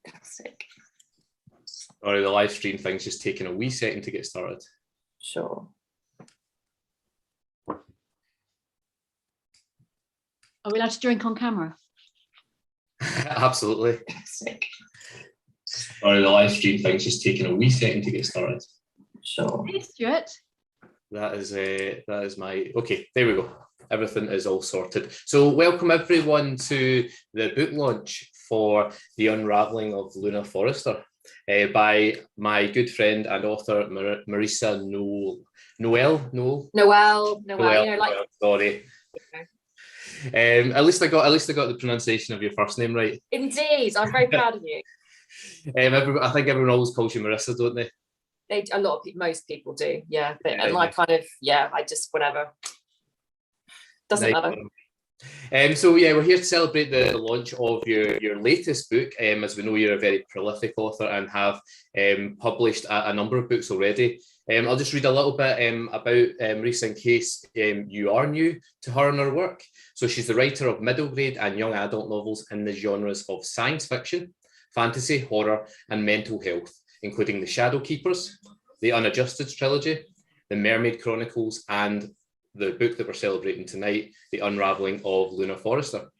Fantastic. Or the live stream thing's just taking a wee second to get started. Sure. Are we allowed to drink on camera? Absolutely. Fantastic. Or the live stream thing's just taking a wee second to get started. Sure. Hey, Stuart. That is my okay. There we go. Everything is all sorted. So welcome everyone to the book launch for The Unravelling of Luna Forrester by my good friend and author Marisa Noelle. Sorry. Okay. At least I got the pronunciation of your first name right. Indeed, I'm very proud of you. I think everyone always calls you Marisa, don't they? Most people do, yeah. But and I kind of, I just whatever. Doesn't matter. So yeah, we're here to celebrate the launch of your latest book. As we know, you're a very prolific author and have published a number of books already. I'll just read a little bit about Marisa in case you are new to her and her work. So she's the writer of middle grade and young adult novels in the genres of science fiction, fantasy, horror, and mental health, including The Shadow Keepers, the Unadjusted trilogy, the Mermaid Chronicles, and the book that we're celebrating tonight, The Unravelling of Luna Forrester.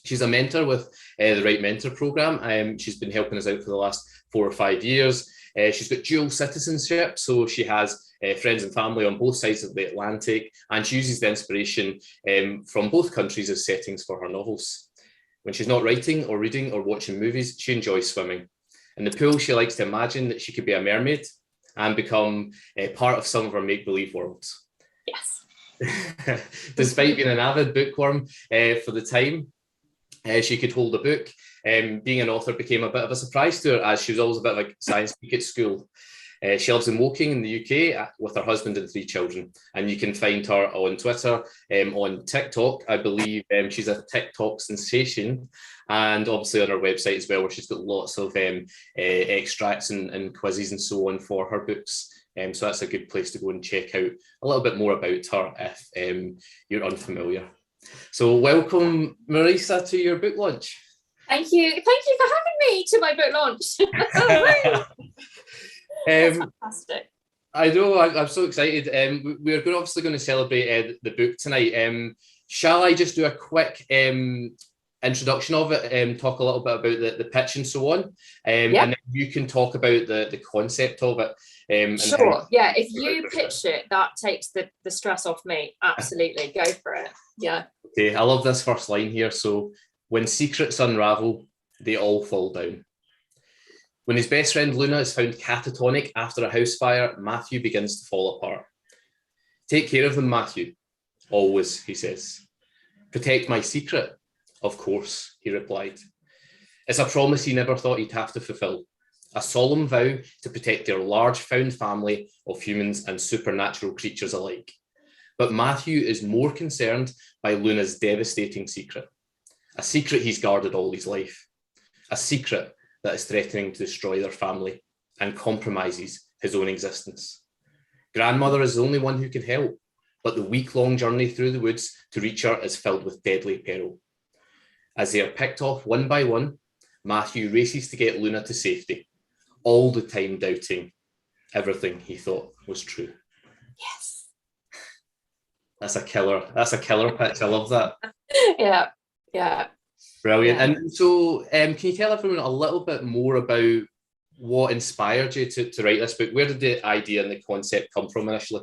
She's a mentor with the Right Mentor Programme. She's been helping us out for the last 4 or 5 years. She's got dual citizenship, so she has friends and family on both sides of the Atlantic, and she uses the inspiration from both countries as settings for her novels. When she's not writing or reading or watching movies, she enjoys swimming. In the pool, she likes to imagine that she could be a mermaid and become part of some of her make-believe worlds. Yes. Despite being an avid bookworm for the time, she could hold a book. Being an author became a bit of a surprise to her, as she was always a bit like science geek at school. She lives in Woking in the UK with her husband and 3 children, and you can find her on Twitter, on TikTok. I believe she's a TikTok sensation, and obviously on her website as well, where she's got lots of extracts and quizzes and so on for her books. So that's a good place to go and check out a little bit more about her if you're unfamiliar. So welcome, Marisa, to your book launch. Thank you for having me to my book launch. That's fantastic. I know, I'm so excited. We're obviously going to celebrate the book tonight. Shall I just do a quick introduction of it, talk a little bit about the pitch and so on, and then you can talk about the concept of it. Sure, yeah, if you pitch it, that takes the stress off me. Absolutely, go for it. Yeah. Okay, I love this first line here. So, when secrets unravel, they all fall down. When his best friend Luna is found catatonic after a house fire, Matthew begins to fall apart. Take care of them, Matthew. Always, he says. Protect my secret. Of course, he replied. It's a promise he never thought he'd have to fulfill. A solemn vow to protect their large found family of humans and supernatural creatures alike. But Matthew is more concerned by Luna's devastating secret. A secret he's guarded all his life. A secret that is threatening to destroy their family and compromises his own existence. Grandmother is the only one who can help, but the week-long journey through the woods to reach her is filled with deadly peril. As they are picked off one by one, Matthew races to get Luna to safety, all the time doubting everything he thought was true. Yes. That's a killer pitch. I love that. Yeah. Brilliant. Yeah. And so can you tell everyone a little bit more about what inspired you to write this book? Where did the idea and the concept come from initially?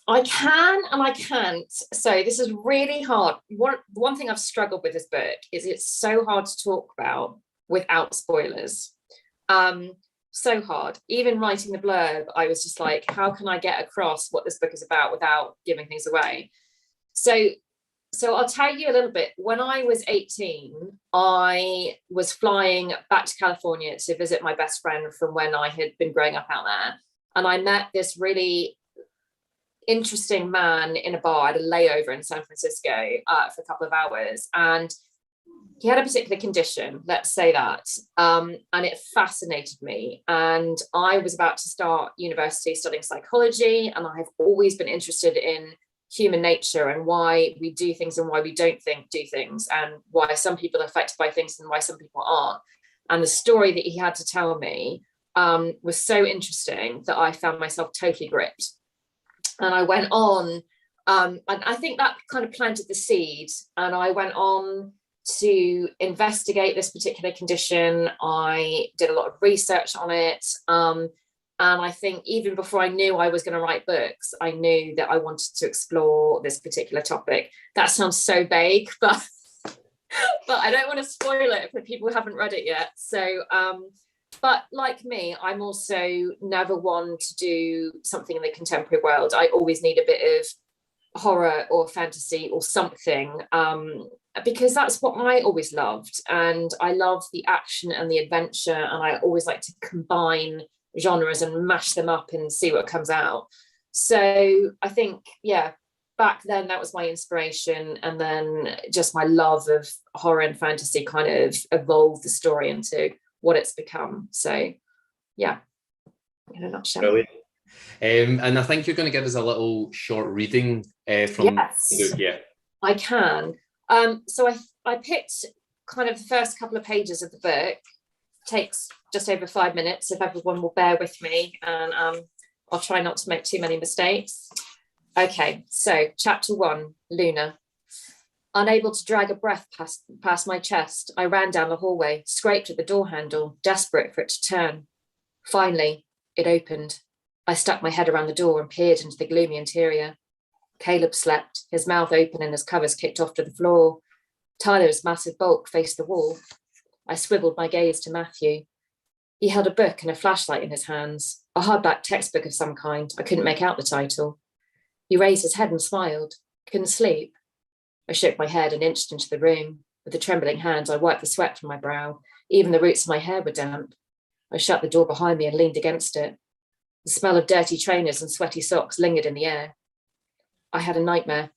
I can and I can't. So this is really hard. One thing I've struggled with this book is it's so hard to talk about without spoilers. So hard. Even writing the blurb, I was just like, how can I get across what this book is about without giving things away? So I'll tell you a little bit. When I was 18, I was flying back to California to visit my best friend from when I had been growing up out there. And I met this really interesting man in a bar at a layover in San Francisco for a couple of hours. And he had a particular condition, let's say that. And it fascinated me. And I was about to start university studying psychology. And I have always been interested in human nature and why we do things and why we don't do things, and why some people are affected by things and why some people aren't. And the story that he had to tell me was so interesting that I found myself totally gripped. And I went on, and I think that kind of planted the seed. And I went on to investigate this particular condition. I did a lot of research on it. And I think even before I knew I was going to write books, I knew that I wanted to explore this particular topic. That sounds so vague, but I don't want to spoil it for people who haven't read it yet. So, but like me, I'm also never one to do something in the contemporary world. I always need a bit of horror or fantasy or something, because that's what I always loved. And I love the action and the adventure. And I always like to combine genres and mash them up and see what comes out. So I think, yeah, back then that was my inspiration, and then just my love of horror and fantasy kind of evolved the story into what it's become. So yeah, in a nutshell. Brilliant. And I think you're going to give us a little short reading from yes, the book. Yeah, I can. So I picked kind of the first couple of pages of the book. Takes just over 5 minutes, if everyone will bear with me, and I'll try not to make too many mistakes. Okay, so chapter 1, Luna. Unable to drag a breath past my chest, I ran down the hallway, scraped at the door handle, desperate for it to turn. Finally, it opened. I stuck my head around the door and peered into the gloomy interior. Caleb slept, his mouth open and his covers kicked off to the floor. Tyler's massive bulk faced the wall. I swiveled my gaze to Matthew. He held a book and a flashlight in his hands, a hardback textbook of some kind. I couldn't make out the title. He raised his head and smiled. Couldn't sleep. I shook my head and inched into the room. With a trembling hand, I wiped the sweat from my brow. Even the roots of my hair were damp. I shut the door behind me and leaned against it. The smell of dirty trainers and sweaty socks lingered in the air. I had a nightmare.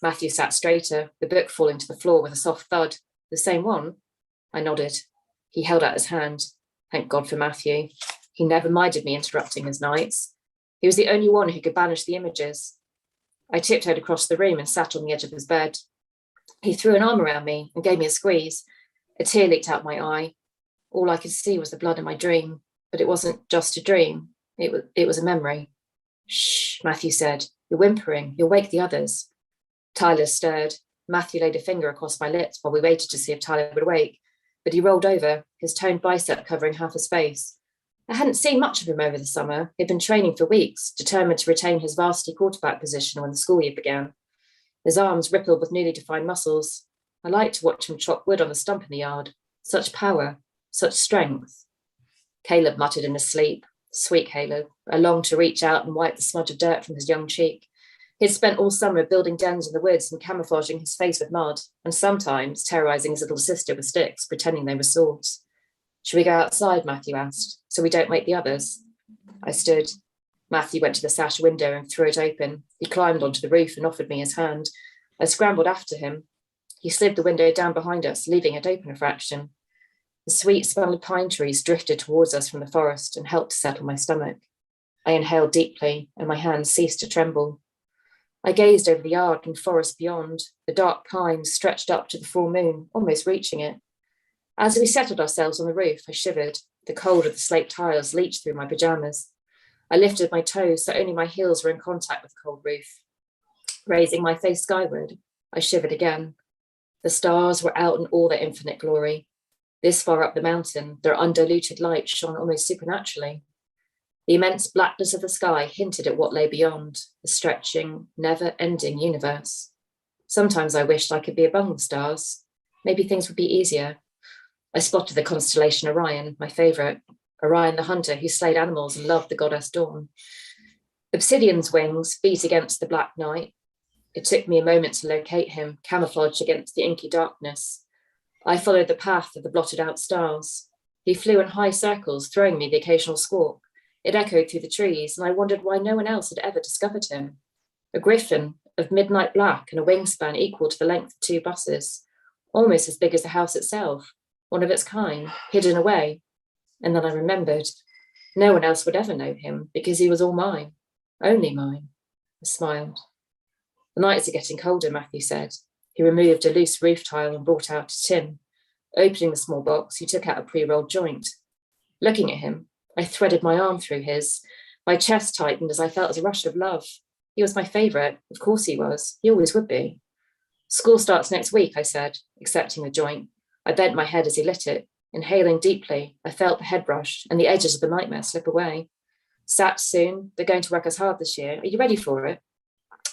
Matthew sat straighter, the book falling to the floor with a soft thud. The same one? I nodded. He held out his hand. Thank God for Matthew. He never minded me interrupting his nights. He was the only one who could banish the images. I tiptoed across the room and sat on the edge of his bed. He threw an arm around me and gave me a squeeze. A tear leaked out my eye. All I could see was the blood in my dream, but it wasn't just a dream. It was a memory. Shh, Matthew said. You're whimpering. You'll wake the others. Tyler stirred. Matthew laid a finger across my lips while we waited to see if Tyler would wake. But he rolled over, his toned bicep covering half his face. I hadn't seen much of him over the summer. He'd been training for weeks, determined to retain his varsity quarterback position when the school year began. His arms rippled with newly defined muscles. I liked to watch him chop wood on the stump in the yard. Such power, such strength. Caleb muttered in his sleep. Sweet Caleb. I longed to reach out and wipe the smudge of dirt from his young cheek. He'd spent all summer building dens in the woods and camouflaging his face with mud, and sometimes terrorizing his little sister with sticks, pretending they were swords. Should we go outside? Matthew asked, so we don't wake the others. I stood. Matthew went to the sash window and threw it open. He climbed onto the roof and offered me his hand. I scrambled after him. He slid the window down behind us, leaving it open a fraction. The sweet smell of pine trees drifted towards us from the forest and helped to settle my stomach. I inhaled deeply, and my hands ceased to tremble. I gazed over the yard and forest beyond. The dark pines stretched up to the full moon, almost reaching it. As we settled ourselves on the roof, I shivered. The cold of the slate tiles leached through my pajamas. I lifted my toes so only my heels were in contact with the cold roof. Raising my face skyward, I shivered again. The stars were out in all their infinite glory. This far up the mountain, their undiluted light shone almost supernaturally. The immense blackness of the sky hinted at what lay beyond, the stretching, never-ending universe. Sometimes I wished I could be among the stars. Maybe things would be easier. I spotted the constellation Orion, my favourite. Orion the hunter who slayed animals and loved the goddess Dawn. Obsidian's wings beat against the black night. It took me a moment to locate him, camouflaged against the inky darkness. I followed the path of the blotted out stars. He flew in high circles, throwing me the occasional squawk. It echoed through the trees, and I wondered why no one else had ever discovered him. A griffin of midnight black and a wingspan equal to the length of 2 buses, almost as big as the house itself, one of its kind, hidden away. And then I remembered, no one else would ever know him because he was all mine, only mine. I smiled. The nights are getting colder, Matthew said. He removed a loose roof tile and brought out a tin. Opening the small box, he took out a pre-rolled joint. Looking at him, I threaded my arm through his. My chest tightened as I felt a rush of love. He was my favourite. Of course he was. He always would be. School starts next week, I said, accepting the joint. I bent my head as he lit it. Inhaling deeply, I felt the head brush and the edges of the nightmare slip away. Sat soon. They're going to work us hard this year. Are you ready for it?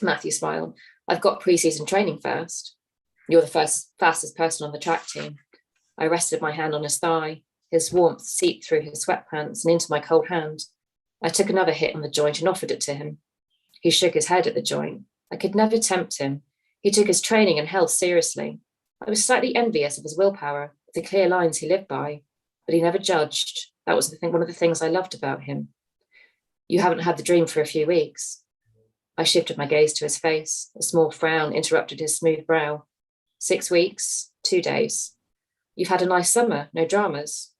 Matthew smiled. I've got pre-season training first. You're the fastest person on the track team. I rested my hand on his thigh. His warmth seeped through his sweatpants and into my cold hand. I took another hit on the joint and offered it to him. He shook his head at the joint. I could never tempt him. He took his training and health seriously. I was slightly envious of his willpower, the clear lines he lived by, but he never judged. That was one of the things I loved about him. You haven't had the dream for a few weeks. I shifted my gaze to his face. A small frown interrupted his smooth brow. 6 weeks, 2 days. You've had a nice summer, no dramas.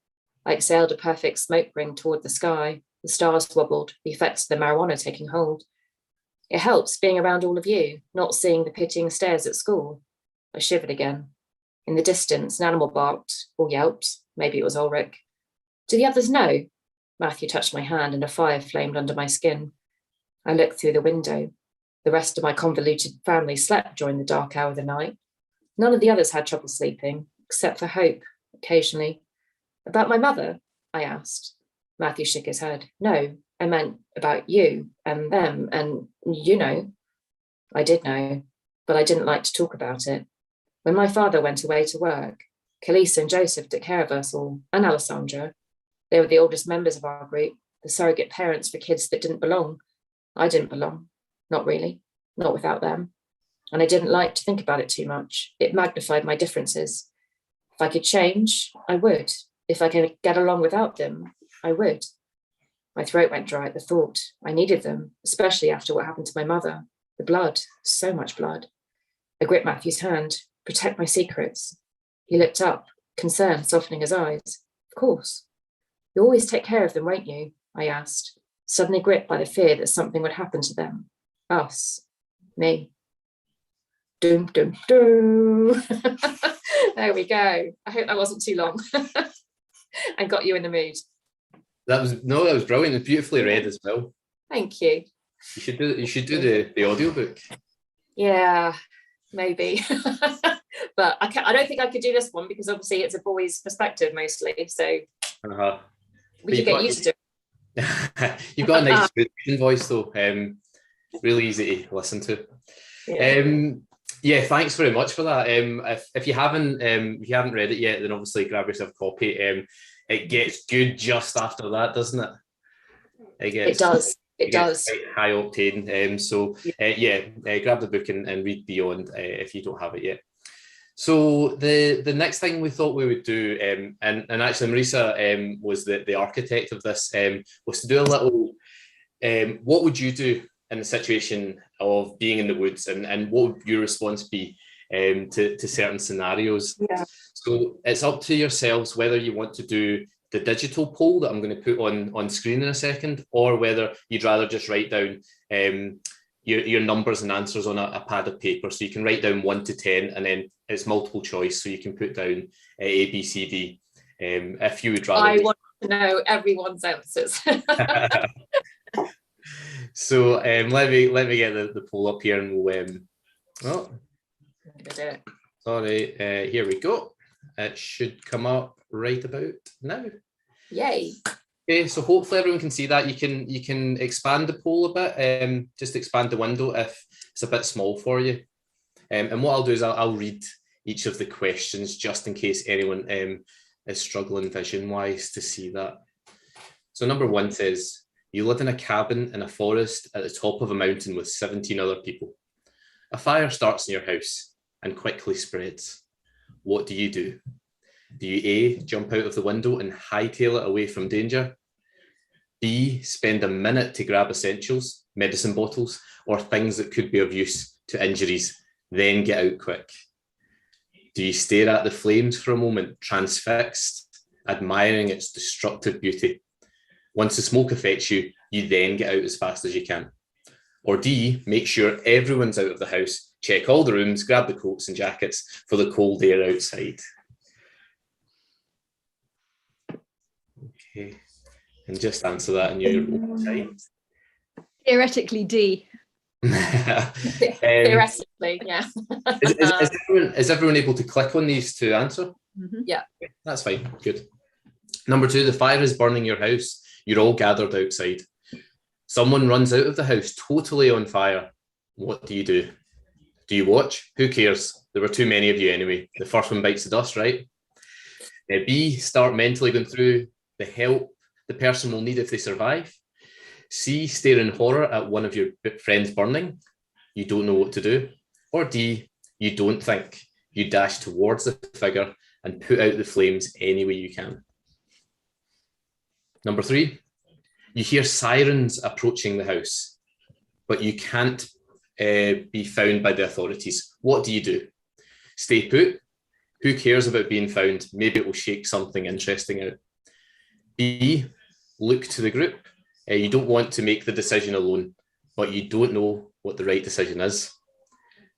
I exhaled a perfect smoke ring toward the sky. The stars wobbled, the effects of the marijuana taking hold. It helps being around all of you, not seeing the pitying stares at school. I shivered again. In the distance, an animal barked or yelped. Maybe it was Ulrich. Do the others know? Matthew touched my hand and a fire flamed under my skin. I looked through the window. The rest of my convoluted family slept during the dark hour of the night. None of the others had trouble sleeping, except for Hope, occasionally. About my mother? I asked. Matthew shook his head. No, I meant about you and them and you know. I did know, but I didn't like to talk about it. When my father went away to work, Kalisa and Joseph took care of us all, and Alessandra. They were the oldest members of our group, the surrogate parents for kids that didn't belong. I didn't belong. Not really. Not without them. And I didn't like to think about it too much. It magnified my differences. If I could change, I would. If I could get along without them, I would. My throat went dry at the thought. I needed them, especially after what happened to my mother. The blood, so much blood. I gripped Matthew's hand. Protect my secrets. He looked up, concern softening his eyes. Of course. You always take care of them, won't you? I asked, suddenly gripped by the fear that something would happen to them. Us. Me. Doom, doom, doom. There we go. I hope that wasn't too long and got you in the mood. That was brilliant. It's beautifully read as well. Thank you. You should do the audiobook. Yeah, maybe. But I don't think I could do this one because obviously it's a boy's perspective mostly. So we could get used to it. You've got a nice voice though. Really easy to listen to. Yeah. Thanks very much for that. If you haven't read it yet, then obviously grab yourself a copy. It gets good just after that, doesn't it? It does. It does. High octane. Grab the book and read beyond if you don't have it yet. So the next thing we thought we would do, and actually Marisa was the architect of this, was to do a little, what would you do in the situation of being in the woods, and what would your response be to certain scenarios? Yeah. So it's up to yourselves whether you want to do the digital poll that I'm going to put on screen in a second, or whether you'd rather just write down your numbers and answers on a pad of paper. So you can write down 1 to 10, and then it's multiple choice. So you can put down A, B, C, D. If you would rather. I want to know everyone's answers. So let me get the poll up here, and we'll. Sorry. Here we go. It should come up right about now. Yay. Okay, so hopefully everyone can see that. You can expand the poll a bit, just expand the window if it's a bit small for you. And what I'll do is I'll read each of the questions just in case anyone is struggling vision-wise to see that. So number 1 says, you live in a cabin in a forest at the top of a mountain with 17 other people. A fire starts in your house and quickly spreads. What do you do? Do you A, jump out of the window and hightail it away from danger? B, spend a minute to grab essentials, medicine bottles, or things that could be of use to injuries, then get out quick? Do you stare at the flames for a moment, transfixed, admiring its destructive beauty? Once the smoke affects you, you then get out as fast as you can. Or D, make sure everyone's out of the house, check all the rooms, grab the coats and jackets for the cold air outside. Okay. And just answer that in your own time. Theoretically, D. Theoretically, yeah. Is everyone able to click on these to answer? Mm-hmm. Yeah. That's fine. Good. Number 2, the fire is burning your house. You're all gathered outside. Someone runs out of the house totally on fire. What do you do? Do you watch? Who cares? There were too many of you anyway. The first one bites the dust, right? B, start mentally going through the help the person will need if they survive. C, stare in horror at one of your friends burning. You don't know what to do. Or D, you don't think. You dash towards the figure and put out the flames any way you can. Number 3, you hear sirens approaching the house, but you can't be found by the authorities. What do you do? Stay put. Who cares about being found? Maybe it will shake something interesting out. B, look to the group. You don't want to make the decision alone, but you don't know what the right decision is.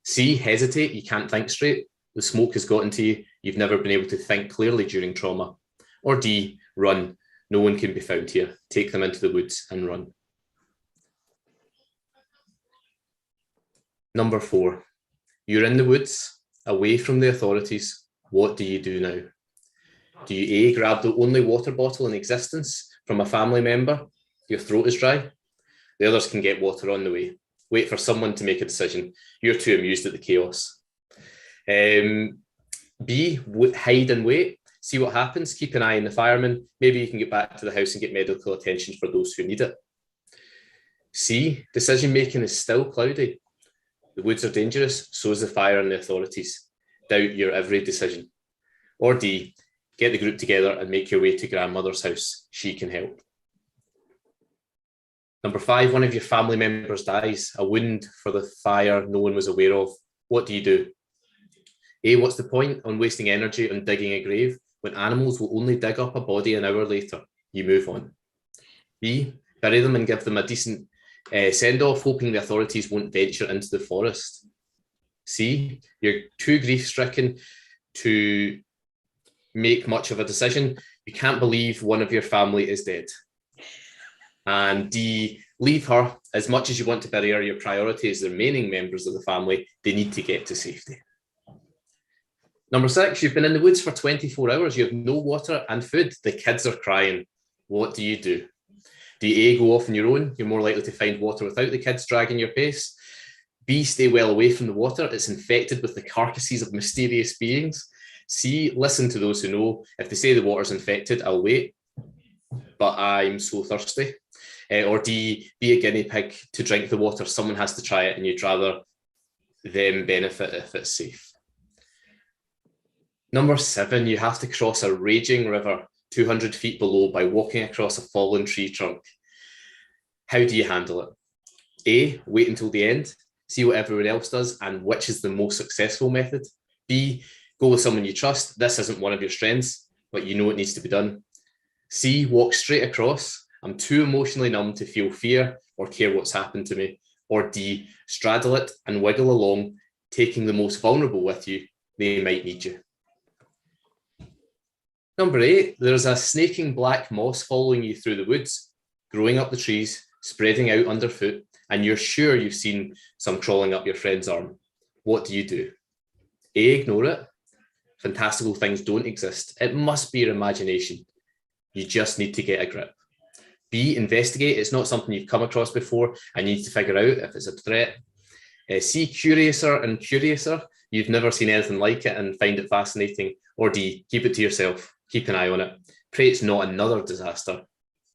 C, hesitate. You can't think straight. The smoke has gotten to you. You've never been able to think clearly during trauma. Or D, run. No one can be found here. Take them into the woods and run. Number 4, you're in the woods, away from the authorities. What do you do now? Do you A, grab the only water bottle in existence from a family member? Your throat is dry. The others can get water on the way. Wait for someone to make a decision. You're too amused at the chaos. B, hide and wait. See what happens. Keep an eye on the firemen. Maybe you can get back to the house and get medical attention for those who need it. C, decision making is still cloudy. The woods are dangerous, so is the fire and the authorities. Doubt your every decision. Or D, get the group together and make your way to grandmother's house. She can help. Number 5, one of your family members dies, a wound for the fire no one was aware of. What do you do? A, what's the point on wasting energy on digging a grave when animals will only dig up a body an hour later? You move on. B, bury them and give them a decent send-off, hoping the authorities won't venture into the forest. C, you're too grief-stricken to make much of a decision. You can't believe one of your family is dead. And D, leave her. As much as you want to bury her, your priority is the remaining members of the family. They need to get to safety. Number 6, you've been in the woods for 24 hours. You have no water and food. The kids are crying. What do you do? Do you A, go off on your own? You're more likely to find water without the kids dragging your pace. B, stay well away from the water. It's infected with the carcasses of mysterious beings. C, listen to those who know. If they say the water's infected, I'll wait. But I'm so thirsty. Or D, be a guinea pig to drink the water. Someone has to try it and you'd rather them benefit if it's safe. Number 7, you have to cross a raging river 200 feet below by walking across a fallen tree trunk. How do you handle it? A, wait until the end, see what everyone else does and which is the most successful method. B, go with someone you trust. This isn't one of your strengths, but you know it needs to be done. C, walk straight across. I'm too emotionally numb to feel fear or care what's happened to me. Or D, straddle it and wiggle along, taking the most vulnerable with you. They might need you. Number 8, there's a snaking black moss following you through the woods, growing up the trees, spreading out underfoot, and you're sure you've seen some crawling up your friend's arm. What do you do? A, ignore it. Fantastical things don't exist. It must be your imagination. You just need to get a grip. B, investigate. It's not something you've come across before and you need to figure out if it's a threat. C, curiouser and curiouser. You've never seen anything like it and find it fascinating. Or D, keep it to yourself. Keep an eye on it. Pray it's not another disaster.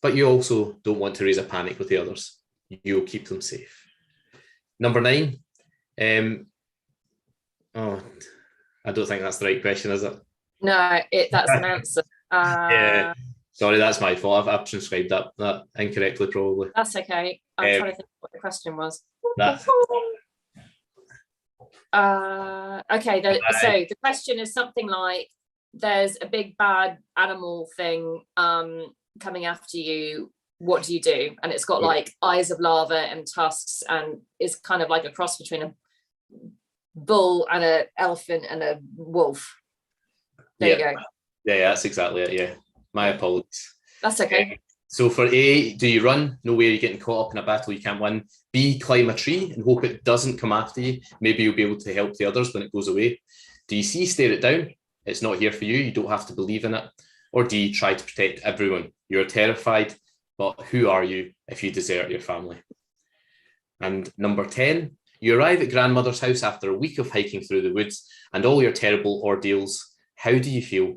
But you also don't want to raise a panic with the others. You'll keep them safe. Number 9. I don't think that's the right question, is it? No, that's an answer. Yeah. Sorry, that's my fault. I've transcribed that incorrectly, probably. That's okay. I'm trying to think what the question was. Okay, so the question is something like, there's a big bad animal thing coming after you. What do you do? And it's got like eyes of lava and tusks and is kind of like a cross between a bull and an elephant and a wolf. There you go. Yeah, that's exactly it. Yeah, my apologies. That's okay. So for A, do you run? No way you're getting caught up in a battle you can't win. B, climb a tree and hope it doesn't come after you. Maybe you'll be able to help the others when it goes away. Do you C, stare it down? It's not here for you. You don't have to believe in it. Or D, try to protect everyone. You're terrified, but who are you if you desert your family? And number 10, you arrive at grandmother's house after a week of hiking through the woods and all your terrible ordeals. How do you feel?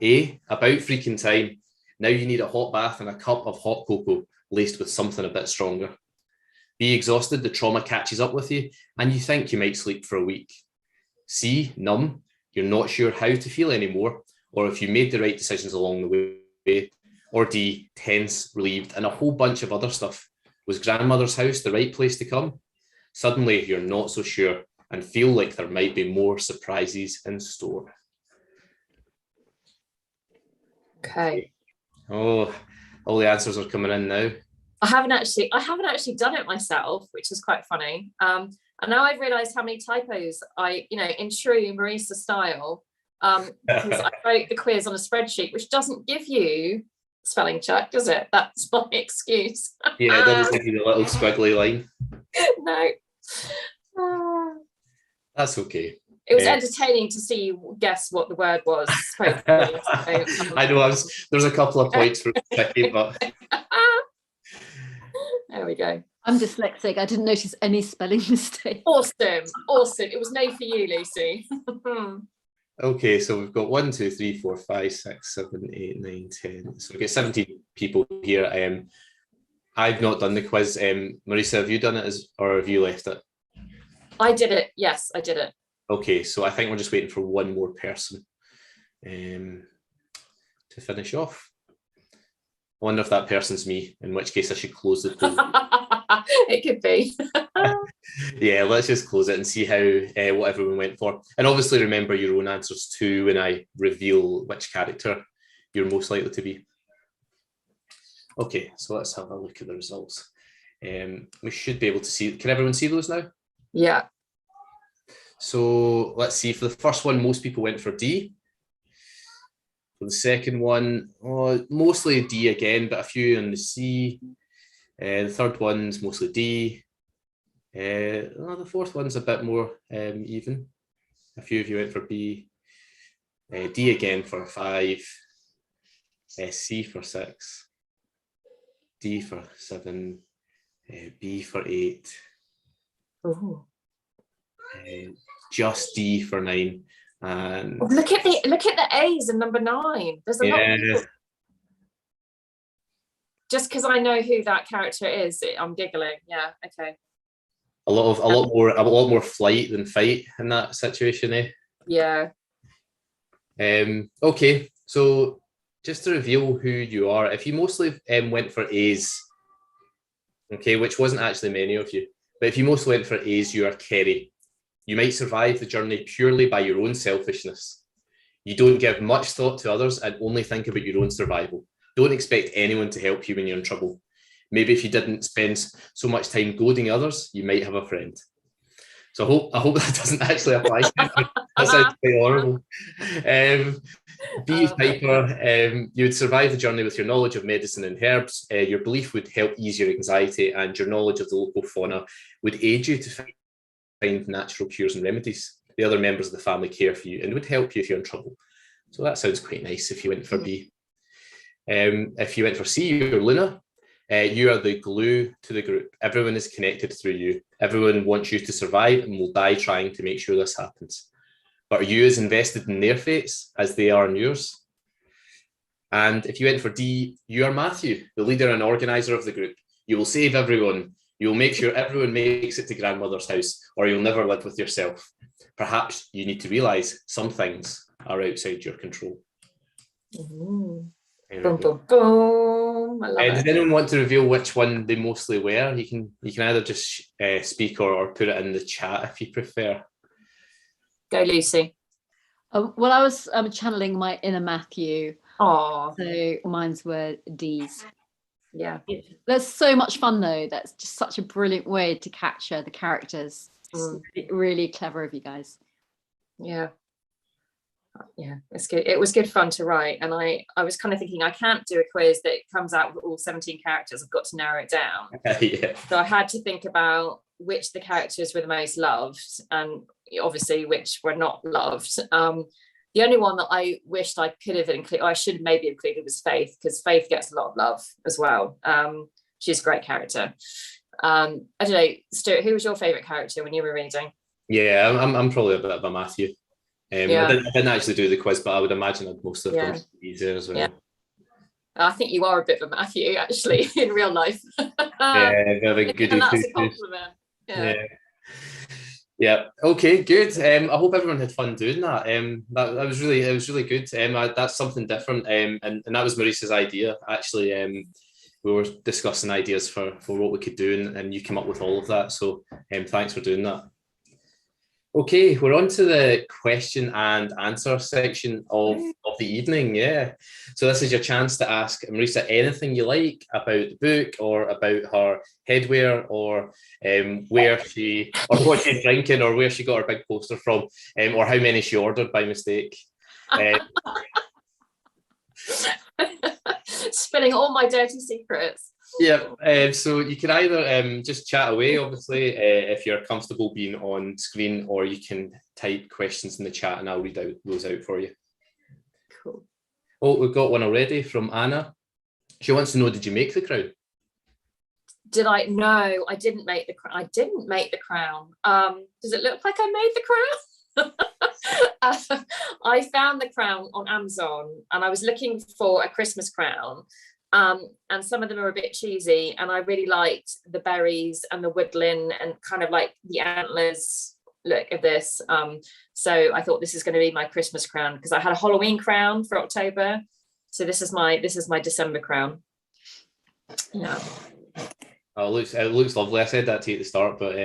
A, about freaking time. Now you need a hot bath and a cup of hot cocoa laced with something a bit stronger. B, exhausted, the trauma catches up with you and you think you might sleep for a week. C, numb, you're not sure how to feel anymore or if you made the right decisions along the way. Or D, tense, relieved, and a whole bunch of other stuff. Was grandmother's house the right place to come? Suddenly you're not so sure and feel like there might be more surprises in store. Okay. Oh, all the answers are coming in now. I haven't actually done it myself, which is quite funny. And now I've realised how many typos in true Marisa style, because I wrote the quiz on a spreadsheet, which doesn't give you spelling check, does it? That's my excuse. Yeah, it doesn't give you the little squiggly line. No. That's okay. It was entertaining to see you guess what the word was. I know, there's a couple of points for tricky, but... There we go. I'm dyslexic. I didn't notice any spelling mistakes. Awesome. It was no for you, Lucy. Okay, so we've got 1, 2, 3, 4, 5, 6, 7, 8, 9, 10. So we've got 17 people here. I've not done the quiz. Marisa, have you done it or have you left it? I did it. Yes, I did it. Okay, so I think we're just waiting for one more person to finish off. I wonder if that person's me, in which case I should close the poll. It could be. Yeah, let's just close it and see how what everyone went for. And obviously remember your own answers too when I reveal which character you're most likely to be. Okay, so let's have a look at the results. We should be able to see, can everyone see those now? Yeah. So let's see, for the first one, most people went for D. For the second one, mostly D again, but a few on the C. The third one's mostly D. The fourth one's a bit more even. A few of you went for B. D again for 5. C for 6. D for 7. B for 8. Ooh. Just D for 9. And look at the A's in number 9. There's a lot of people. Just because I know who that character is, I'm giggling. Yeah, okay. A lot more flight than fight in that situation, eh? Yeah. Okay, so just to reveal who you are, if you mostly went for A's, okay, which wasn't actually many of you, but if you mostly went for A's, you are Kerry. You might survive the journey purely by your own selfishness. You don't give much thought to others and only think about your own survival. Don't expect anyone to help you when you're in trouble. Maybe if you didn't spend so much time goading others, you might have a friend. So I hope that doesn't actually apply. That sounds quite horrible. B Piper, you would survive the journey with your knowledge of medicine and herbs. Your belief would help ease your anxiety, and your knowledge of the local fauna would aid you to find natural cures and remedies. The other members of the family care for you and would help you if you're in trouble. So that sounds quite nice if you went for B. If you went for C, you're Luna. You are the glue to the group. Everyone is connected through you. Everyone wants you to survive and will die trying to make sure this happens. But are you as invested in their fates as they are in yours? And if you went for D, you are Matthew, the leader and organizer of the group. You will save everyone. You will make sure everyone makes it to grandmother's house, or you'll never live with yourself. Perhaps you need to realize some things are outside your control. Boom, boom, boom. I love it. Does anyone want to reveal which one they mostly were? You can either just speak or put it in the chat if you prefer. Go, Lucy. Well, I was channeling my inner Matthew. Oh, so mine's were D's. Yeah. There's so much fun though. That's just such a brilliant way to capture the characters. It's really clever of you guys. Yeah. Yeah, it's good. It was good fun to write, and I was kind of thinking I can't do a quiz that comes out with all 17 characters. I've got to narrow it down. Yeah. So I had to think about which the characters were the most loved, and obviously which were not loved. The only one that I wished I could have included, I should maybe included, was Faith, because Faith gets a lot of love as well. She's a great character. I don't know, Stuart, who was your favourite character when you were reading? Yeah, I'm probably a bit of a Matthew. Yeah. I didn't actually do the quiz, but I would imagine that most of them Yeah. easier as well. Yeah. I think you are a bit of a Matthew, actually, in real life. Yeah, very good. And that's a compliment. Yeah. Yeah. Okay. Good. I hope everyone had fun doing that. That was really good. That's something different. And that was Marisa's idea. Actually, we were discussing ideas for what we could do, and you came up with all of that. So, thanks for doing that. Okay, we're on to the question and answer section of the evening. Yeah. So this is your chance to ask Marisa anything you like about the book, or about her headwear, or where she, or what she's drinking, or where she got her big poster from, or how many she ordered by mistake. Spilling all my dirty secrets. Yeah, so you can either just chat away, obviously, if you're comfortable being on screen, or you can type questions in the chat and I'll read those out for you. Cool. Oh, we've got one already from Anna. She wants to know, did you make the crown? Did I? No, I didn't make the crown. I didn't make the crown. Does it look like I made the crown? I found the crown on Amazon, and I was looking for a Christmas crown. And some of them are a bit cheesy, and I really liked the berries and the woodland and kind of like the antlers look of this. So I thought this is going to be my Christmas crown, because I had a Halloween crown for October. So this is my December crown. Yeah. Oh, it looks lovely. I said that to you at the start, but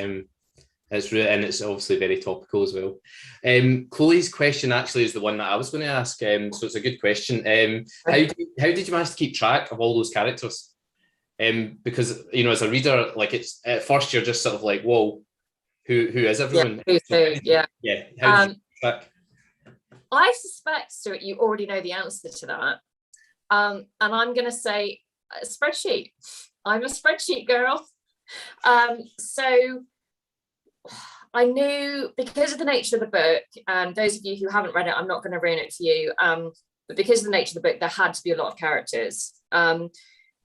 it's really, and it's obviously very topical as well. Chloe's question actually is the one that I was going to ask. So it's a good question. How did you manage to keep track of all those characters? Because, you know, as a reader, like, it's at first you're just sort of like, whoa, who is everyone? Yeah, who's who? Yeah. Yeah. How did you keep track? I suspect, Stuart, you already know the answer to that. And I'm going to say a spreadsheet. I'm a spreadsheet girl. So I knew, because of the nature of the book, and those of you who haven't read it, I'm not going to ruin it for you, but because of the nature of the book, there had to be a lot of characters. And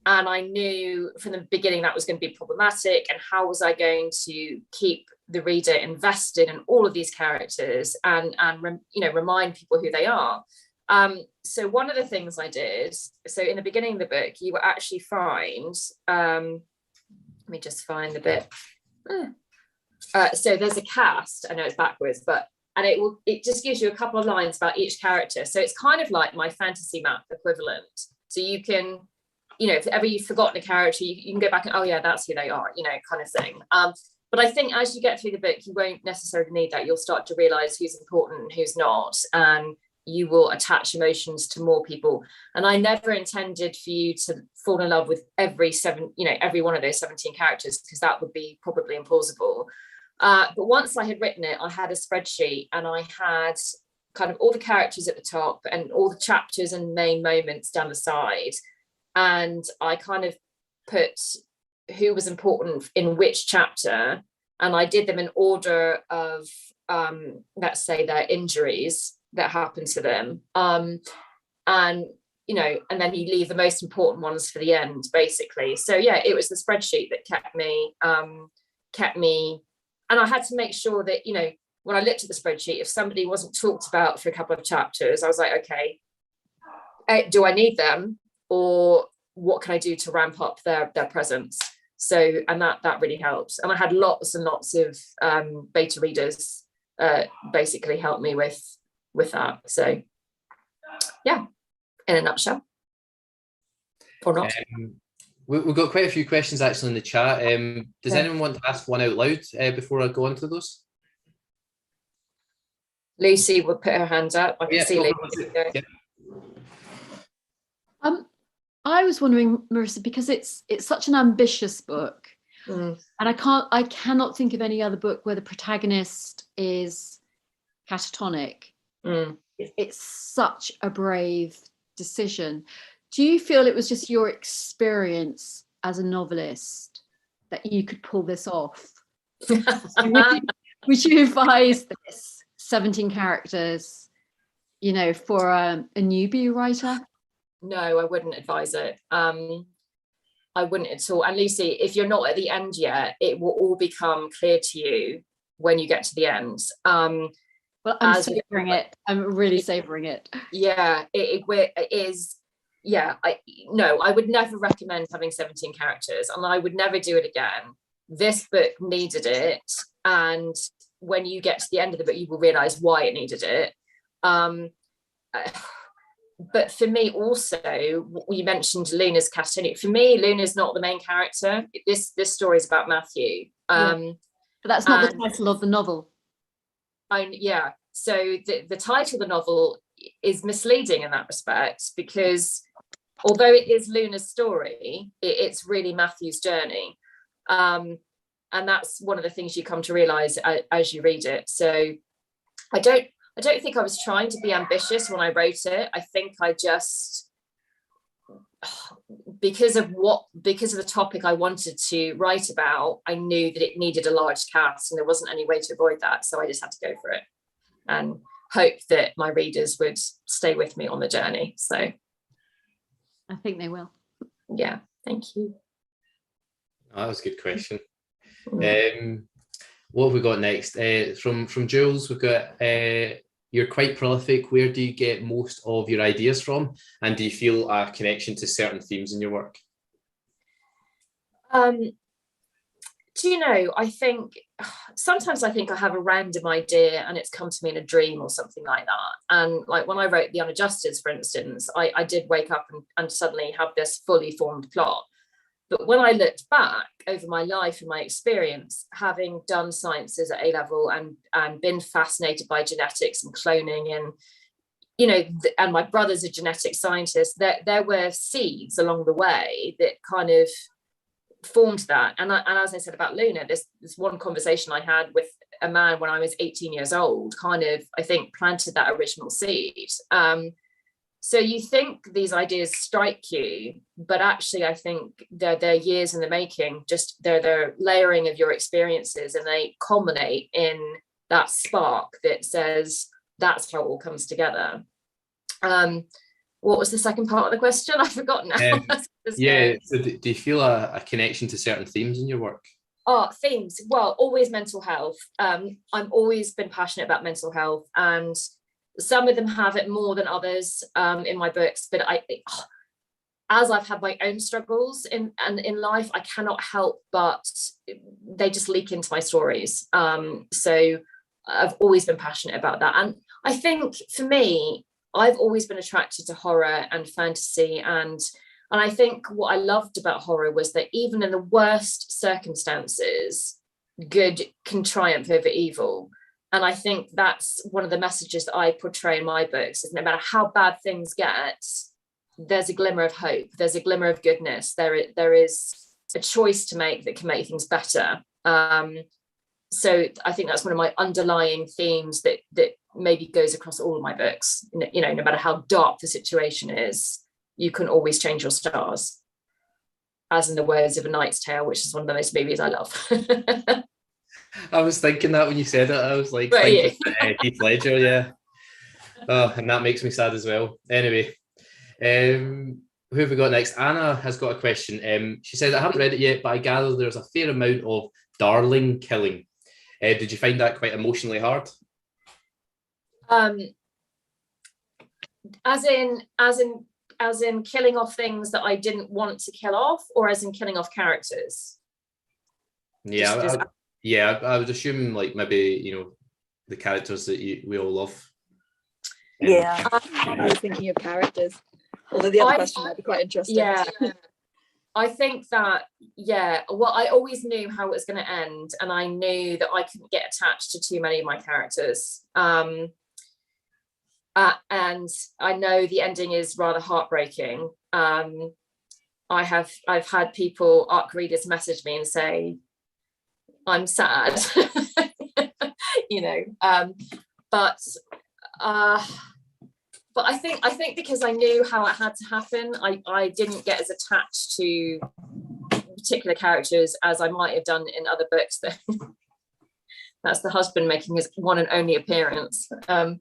I knew from the beginning that was going to be problematic, and how was I going to keep the reader invested in all of these characters and remind people who they are. So one of the things I did, so in the beginning of the book, you will actually find, let me just find the bit. So there's a cast, I know it's backwards, and it just gives you a couple of lines about each character. So it's kind of like my fantasy map equivalent. So you can, if ever you've forgotten a character, you can go back and, oh yeah, that's who they are, kind of thing. But I think as you get through the book, you won't necessarily need that. You'll start to realize who's important and who's not, and you will attach emotions to more people. And I never intended for you to fall in love with every one of those 17 characters, because that would be probably implausible. But once I had written it, I had a spreadsheet, and I had kind of all the characters at the top and all the chapters and main moments down the side. And I kind of put who was important in which chapter, and I did them in order of, let's say, their injuries that happened to them. And then you leave the most important ones for the end, basically. So yeah, it was the spreadsheet that kept me, and I had to make sure that, when I looked at the spreadsheet, if somebody wasn't talked about for a couple of chapters, I was like, okay, do I need them, or what can I do to ramp up their presence? So, and that really helps. And I had lots and lots of beta readers basically help me with that. So yeah, in a nutshell, or not. We've got quite a few questions actually in the chat. Does anyone want to ask one out loud before I go on to those? Lucy will put her hand up. I can see Lucy. Yeah. I was wondering, Marisa, because it's such an ambitious book, and I cannot think of any other book where the protagonist is catatonic. it's such a brave decision. Do you feel it was just your experience as a novelist that you could pull this off? Would you advise this 17 characters, you know, for a newbie writer? No, I wouldn't advise it. I wouldn't at all. And Lucy, if you're not at the end yet, it will all become clear to you when you get to the end. Well, I'm savouring it. I'm really savouring it. Yeah, it is. Yeah, I would never recommend having 17 characters, and I would never do it again. This book needed it, and when you get to the end of the book, you will realise why it needed it. But for me also, you mentioned Luna's catatonia. For me, Luna's not the main character. This story is about Matthew. But that's not the title of the novel. Yeah. So the title of the novel is misleading in that respect, because although it is Luna's story, it's really Matthew's journey. And that's one of the things you come to realise as you read it. So I don't think I was trying to be ambitious when I wrote it. I think I just, because of the topic I wanted to write about, I knew that it needed a large cast and there wasn't any way to avoid that. So I just had to go for it and hope that my readers would stay with me on the journey. So I think they will. Yeah, thank you. Oh, that was a good question. What have we got next? From Jules, we've got you're quite prolific. Where do you get most of your ideas from? And do you feel a connection to certain themes in your work? Do you know, I think sometimes I have a random idea and it's come to me in a dream or something like that. And like when I wrote The Unadjusteds, for instance, I did wake up and suddenly have this fully formed plot. But when I looked back over my life and my experience, having done sciences at A-level and been fascinated by genetics and cloning, and, you know, and my brother's a genetic scientist, there were seeds along the way that kind of formed that. And as I said about Luna, this one conversation I had with a man when I was 18 years old kind of, I think, planted that original seed. So you think these ideas strike you, but actually I think they're years in the making. Just they're layering of your experiences, and they culminate in that spark that says that's how it all comes together. What was the second part of the question? I've forgotten now. So do you feel a connection to certain themes in your work? Oh, themes. Well, always mental health. I've always been passionate about mental health, and some of them have it more than others in my books. But as I've had my own struggles in life, I cannot help but they just leak into my stories. So I've always been passionate about that. And I think for me, I've always been attracted to horror and fantasy. And I think what I loved about horror was that even in the worst circumstances, good can triumph over evil. And I think that's one of the messages that I portray in my books, is no matter how bad things get, there's a glimmer of hope, there's a glimmer of goodness, there is a choice to make that can make things better. So I think that's one of my underlying themes that maybe goes across all of my books. You know, no matter how dark the situation is, you can always change your stars, as in the words of A Knight's Tale, which is one of the most movies I love. I was thinking that when you said it. I was like, Heath Ledger, yeah. Oh, and that makes me sad as well. Anyway, who have we got next? Anna has got a question. She says, I haven't read it yet, but I gather there's a fair amount of darling killing. Did you find that quite emotionally hard? As in killing off things that I didn't want to kill off, or as in killing off characters? Yeah, I would assume, like, maybe, you know, the characters that we all love. Yeah, I was thinking of characters. Although the other question might be quite interesting. Yeah, I think that, well, I always knew how it was going to end, and I knew that I couldn't get attached to too many of my characters. And I know the ending is rather heartbreaking. I've had people, ARC readers, message me and say, I'm sad, you know, but But I think because I knew how it had to happen, I didn't get as attached to particular characters as I might have done in other books. That's the husband making his one and only appearance. So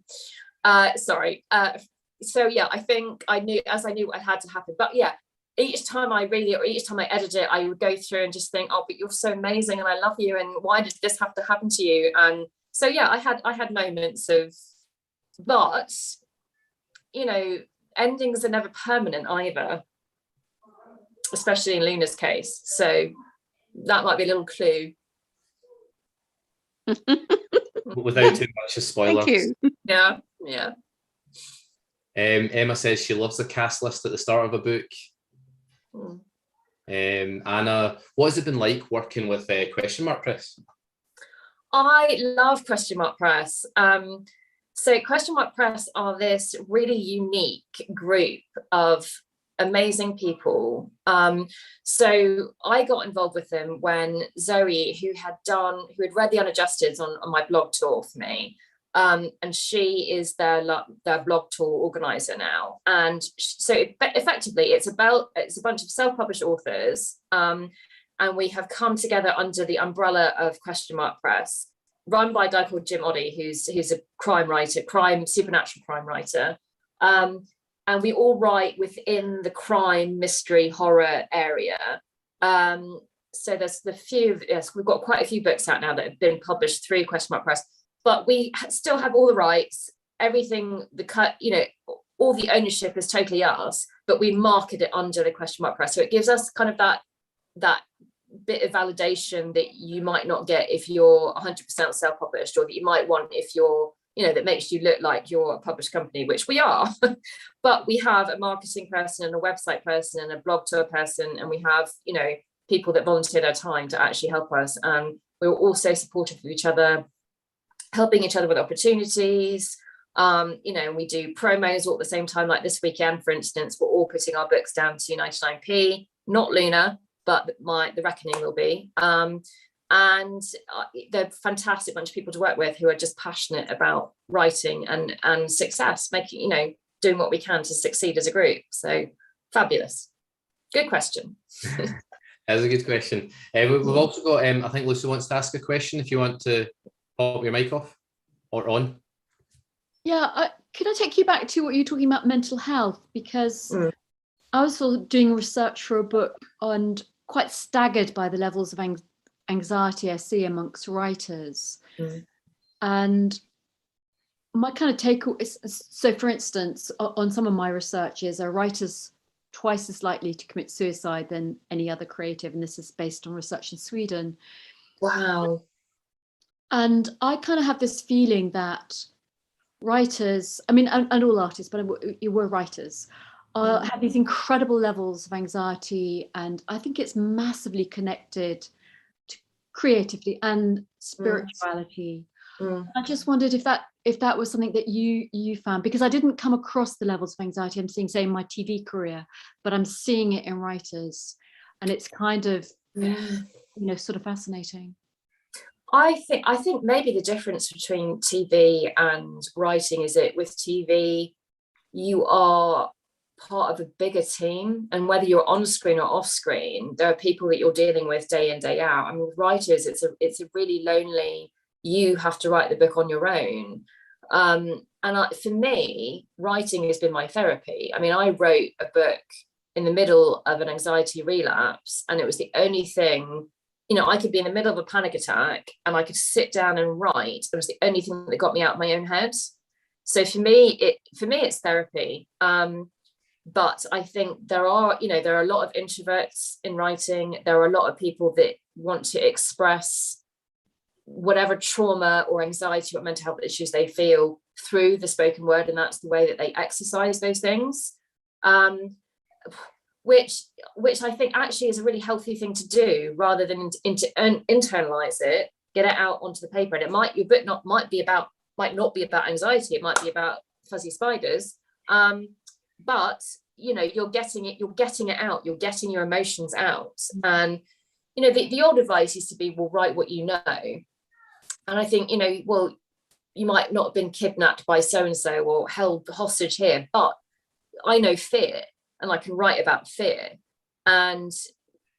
yeah, I think I knew it had to happen. But yeah, each time I read it or each time I edit it, I would go through and just think, oh, but you're so amazing and I love you, and why did this have to happen to you? And so yeah, I had moments of, but you know, endings are never permanent either, especially in Luna's case. So that might be a little clue. Without too much of spoilers. Thank you. Yeah. Emma says she loves the cast list at the start of a book. Anna, what has it been like working with Question Mark Press? I love Question Mark Press. So Question Mark Press are this really unique group of amazing people. So I got involved with them when Zoe, who had read The Unadjusteds on my blog tour for me, and she is their blog tour organizer now. And so effectively it's a bunch of self-published authors, and we have come together under the umbrella of Question Mark Press, run by a guy called Jim Oddie, who's a supernatural crime writer. And we all write within the crime, mystery, horror area. So there's we've got quite a few books out now that have been published through Question Mark Press, but we still have all the rights, everything, all the ownership is totally ours, but we market it under the Question Mark Press. So it gives us kind of that bit of validation that you might not get if you're 100% self-published, or that you might want if you're, that makes you look like you're a published company, which we are. But we have a marketing person and a website person and a blog tour person, and we have, people that volunteer their time to actually help us. And we're also supportive of each other, helping each other with opportunities. We do promos all at the same time. Like this weekend, for instance, we're all putting our books down to 99p, not Luna, but The Reckoning will be. And they're a fantastic bunch of people to work with who are just passionate about writing and success, making, doing what we can to succeed as a group. So fabulous. Good question. That's a good question. We've also got, I think Lucy wants to ask a question, if you want to pop your mic off or on. Yeah, could I take you back to what you're talking about, mental health? Because I was sort of doing research for a book and quite staggered by the levels of anxiety I see amongst writers. And my kind of take is, so for instance, on some of my researches, are writers twice as likely to commit suicide than any other creative, and this is based on research in Sweden. Wow. And I kind of have this feeling that writers, I mean, and all artists, but you were writers, have these incredible levels of anxiety, and I think it's massively connected to creativity and spirituality. I just wondered if that was something that you found, because I didn't come across the levels of anxiety I'm seeing, say, in my TV career, but I'm seeing it in writers, and it's kind of sort of fascinating. I think maybe the difference between TV and writing is that with TV you are part of a bigger team, and whether you're on screen or off screen, there are people that you're dealing with day in, day out. I mean, with writers, it's a really lonely, you have to write the book on your own. For me, writing has been my therapy. I mean, I wrote a book in the middle of an anxiety relapse, and it was the only thing, I could be in the middle of a panic attack and I could sit down and write. It was the only thing that got me out of my own head. So for me, it's therapy. But I think there are a lot of introverts in writing. There are a lot of people that want to express whatever trauma or anxiety or mental health issues they feel through the spoken word, and that's the way that they exercise those things, which I think actually is a really healthy thing to do, rather than internalize it, get it out onto the paper. And your book might not be about anxiety, it might be about fuzzy spiders, but you're getting it out, you're getting your emotions out. And the old advice used to be, well, write what you know. And I think, you might not have been kidnapped by so-and-so or held hostage here, but I know fear and I can write about fear. And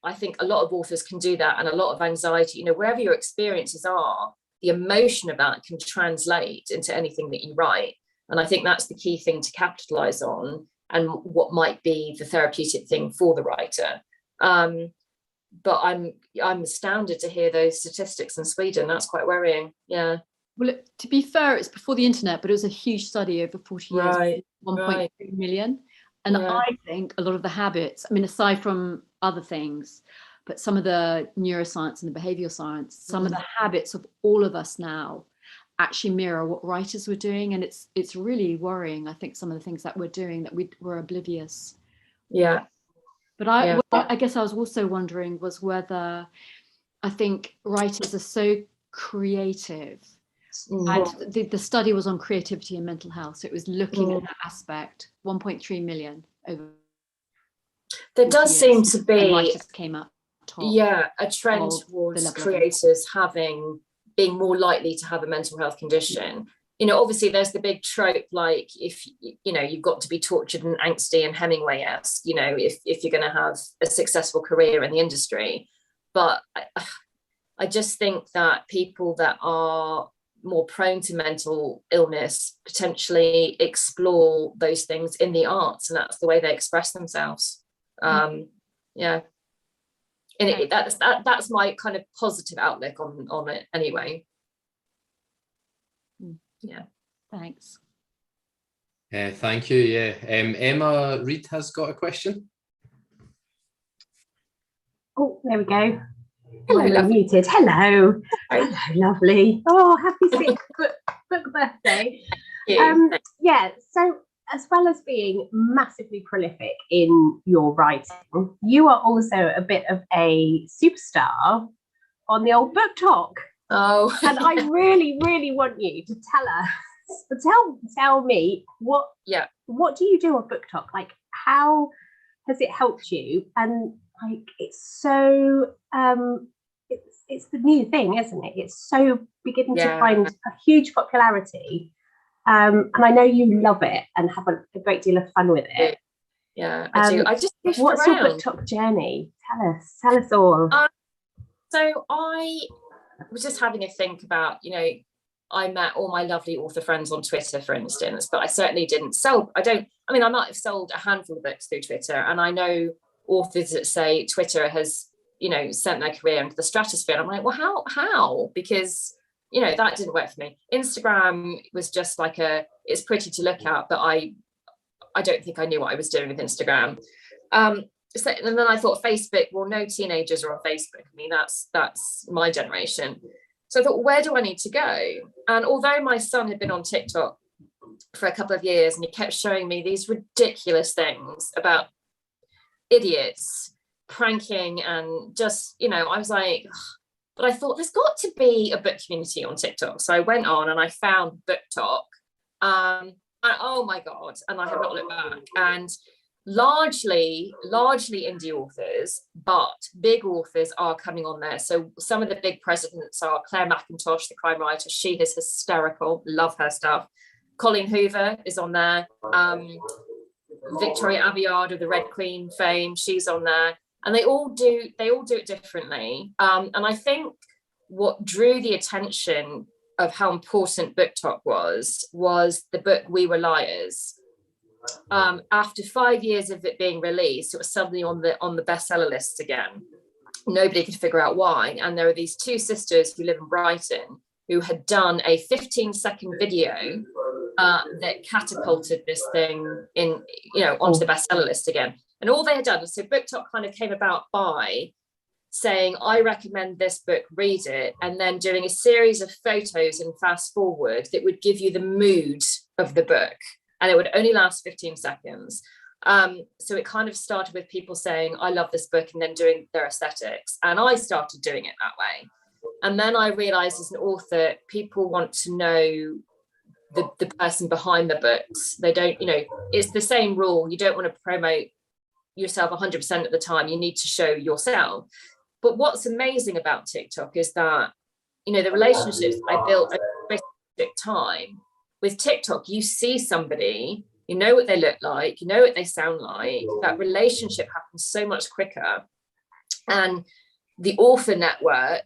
I think a lot of authors can do that, and a lot of anxiety, wherever your experiences are, the emotion of that can translate into anything that you write. And I think that's the key thing to capitalize on, and what might be the therapeutic thing for the writer. But I'm astounded to hear those statistics in Sweden. That's quite worrying. Yeah. Well, to be fair, it's before the internet, but it was a huge study over 40 years, Right, 1.3 million. And Yeah. I think a lot of the habits, I mean, aside from other things, but some of the neuroscience and the behavioral science, some of the habits of all of us now actually mirror what writers were doing. And it's really worrying, I think, some of the things that we're doing that we were oblivious. Yeah. But I guess I was also wondering was whether, I think writers are so creative. And the study was on creativity and mental health. So it was looking at that aspect, 1.3 million over. There does seem to be came up top a trend towards creators being more likely to have a mental health condition. Obviously there's the big trope, like if you've got to be tortured and angsty and Hemingway-esque, if you're going to have a successful career in the industry. But I just think that people that are more prone to mental illness potentially explore those things in the arts, and that's the way they express themselves. And that's my kind of positive outlook on it anyway. Yeah, thanks. Thank you. Emma Reid has got a question. Oh, there we go. Hello, muted. Hello, lovely. Oh, happy 6th book birthday. So as well as being massively prolific in your writing, you are also a bit of a superstar on the old book talk. Oh, and I really, really want you to tell me what do you do on book talk? Like, how has it helped you? And like, it's so it's the new thing, isn't it? It's so beginning to find a huge popularity. And I know you love it and have a great deal of fun with it. Yeah, I do. I just what's your book talk journey? Tell us all. So I was just having a think about, I met all my lovely author friends on Twitter, for instance, but I certainly didn't sell. I might have sold a handful of books through Twitter, and I know authors that say Twitter has, sent their career into the stratosphere. And I'm like, well, how? Because that didn't work for me. Instagram was just like it's pretty to look at, but I don't think I knew what I was doing with Instagram. And then I thought Facebook, well, no teenagers are on Facebook. I mean, that's my generation. So I thought, where do I need to go? And although my son had been on TikTok for a couple of years, and he kept showing me these ridiculous things about idiots pranking and just, I was like, ugh. But I thought there's got to be a book community on TikTok. So I went on and I found Book Talk. And oh my God, and I have not looked back. And largely indie authors, but big authors are coming on there. So some of the big presidents are Claire McIntosh, the crime writer. She is hysterical. Love her stuff. Colleen Hoover is on there. Victoria Aveyard of the Red Queen fame, she's on there. And they all do it differently. And I think what drew the attention of how important Book Talk was the book We Were Liars. After 5 years of it being released, it was suddenly on the bestseller list again. Nobody could figure out why. And there were these two sisters who live in Brighton who had done a 15-second video that catapulted this thing onto the bestseller list again. And all they had done, so Book Talk kind of came about by saying, I recommend this book, read it, and then doing a series of photos and fast forward that would give you the mood of the book. And it would only last 15 seconds. So it kind of started with people saying, I love this book, and then doing their aesthetics. And I started doing it that way. And then I realized as an author, people want to know the person behind the books. They don't, it's the same rule. You don't want to promote yourself 100% of the time. You need to show yourself. But what's amazing about TikTok is that, the relationships I built over realistic time. With TikTok, you see somebody, you know what they look like, you know what they sound like. That relationship happens so much quicker. And the author network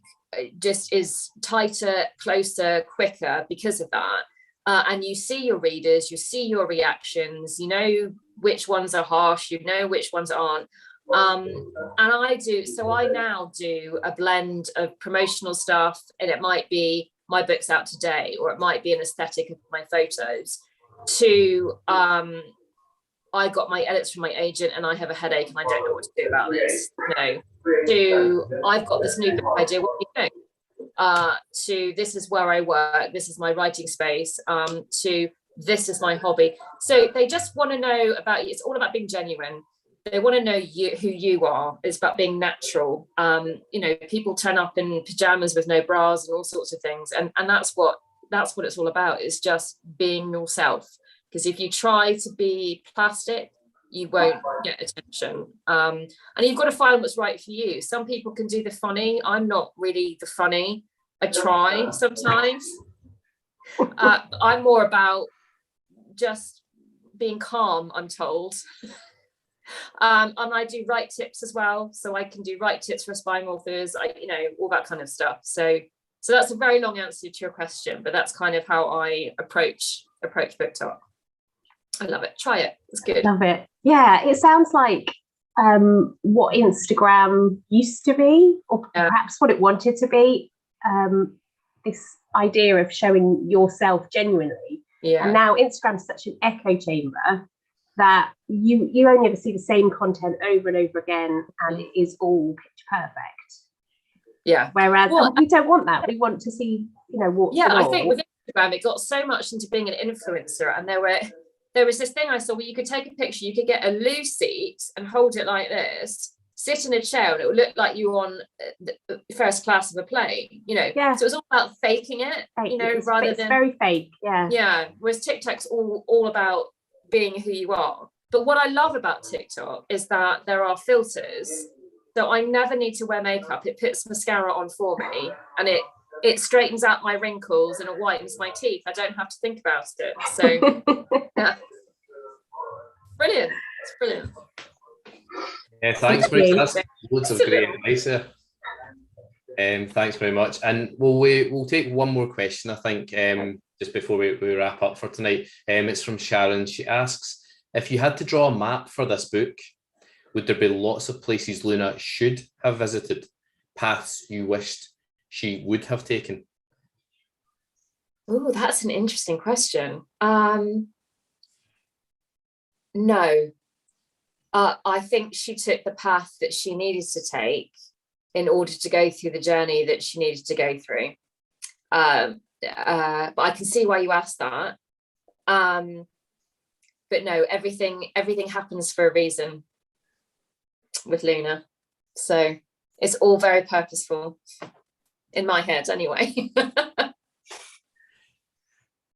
just is tighter, closer, quicker because of that. And you see your readers, you see your reactions, you know which ones are harsh, you know which ones aren't. And I now do a blend of promotional stuff, and it might be my book's out today, or it might be an aesthetic of my photos, to I got my edits from my agent and I have a headache and I don't know what to do about this, to I've got this new book idea, what do you think? To this is where I work, this is my writing space, to this is my hobby. So they just want to know about you. It's all about being genuine. They want to know who you are. It's about being natural. People turn up in pajamas with no bras and all sorts of things, and that's what it's all about, is just being yourself. Because if you try to be plastic, you won't get attention. And you've got to find what's right for you. Some people can do the funny. I'm not really the funny. I try sometimes. I'm more about just being calm, I'm told. And I do write tips as well. So I can do write tips for aspiring authors, all that kind of stuff. So that's a very long answer to your question, but that's kind of how I approach book talk. I love it. Try it. It's good. Love it. Yeah, it sounds like what Instagram used to be, or perhaps what it wanted to be. This idea of showing yourself genuinely. Yeah. And now Instagram's such an echo chamber that you only ever see the same content over and over again, and it is all pitch perfect. Yeah. Whereas we don't want that. We want to see, what. Yeah, I think with Instagram it got so much into being an influencer, and there was this thing I saw where you could take a picture, you could get a loo seat and hold it like this, sit in a chair, and it would look like you were on the first class of a plane, Yeah. So it was all about faking it, rather than very fake. Yeah. Yeah. Whereas TikTok's all about being who you are. But what I love about TikTok is that there are filters. So I never need to wear makeup. It puts mascara on for me, and it straightens out my wrinkles and it whitens my teeth. I don't have to think about it. So yeah. Brilliant. It's brilliant. Yeah, thanks, Marisa. That's loads of great advice there. Thanks very much. And we'll take one more question, I think, just before we wrap up for tonight. It's from Sharon. She asks, if you had to draw a map for this book, would there be lots of places Luna should have visited, paths you wished she would have taken? Oh, that's an interesting question. No. I think she took the path that she needed to take in order to go through the journey that she needed to go through. But I can see why you asked that. But no, everything happens for a reason with Luna. So it's all very purposeful in my head anyway.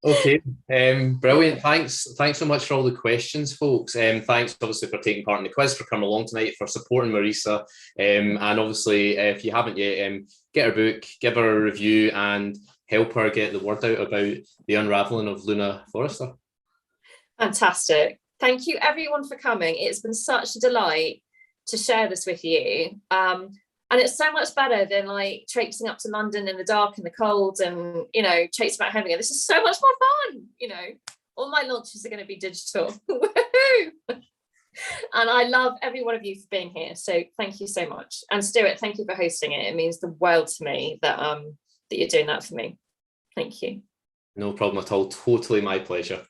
Okay, brilliant. Thanks so much for all the questions, folks. Thanks obviously for taking part in the quiz, for coming along tonight, for supporting Marisa, and obviously if you haven't yet, get her book, give her a review, and help her get the word out about the unravelling of Luna Forrester. Fantastic. Thank you everyone for coming. It's been such a delight to share this with you. And it's so much better than like traipsing up to London in the dark and the cold and, chasing back home again. This is so much more fun, All my launches are going to be digital. Woohoo! And I love every one of you for being here. So thank you so much. And Stuart, thank you for hosting it. It means the world to me that you're doing that for me. Thank you. No problem at all. Totally my pleasure.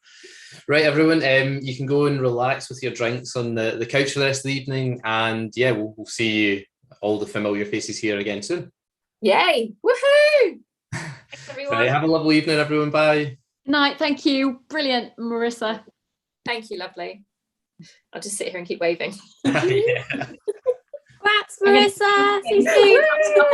Right, everyone, you can go and relax with your drinks on the couch for the rest of the evening. And yeah, we'll see you, all the familiar faces here again soon. Yay! Woohoo! Thanks, everyone. Right, have a lovely evening, everyone. Bye. Good night. Thank you. Brilliant, Marisa. Thank you, lovely. I'll just sit here and keep waving. Yeah. Congrats, Marisa. See you soon.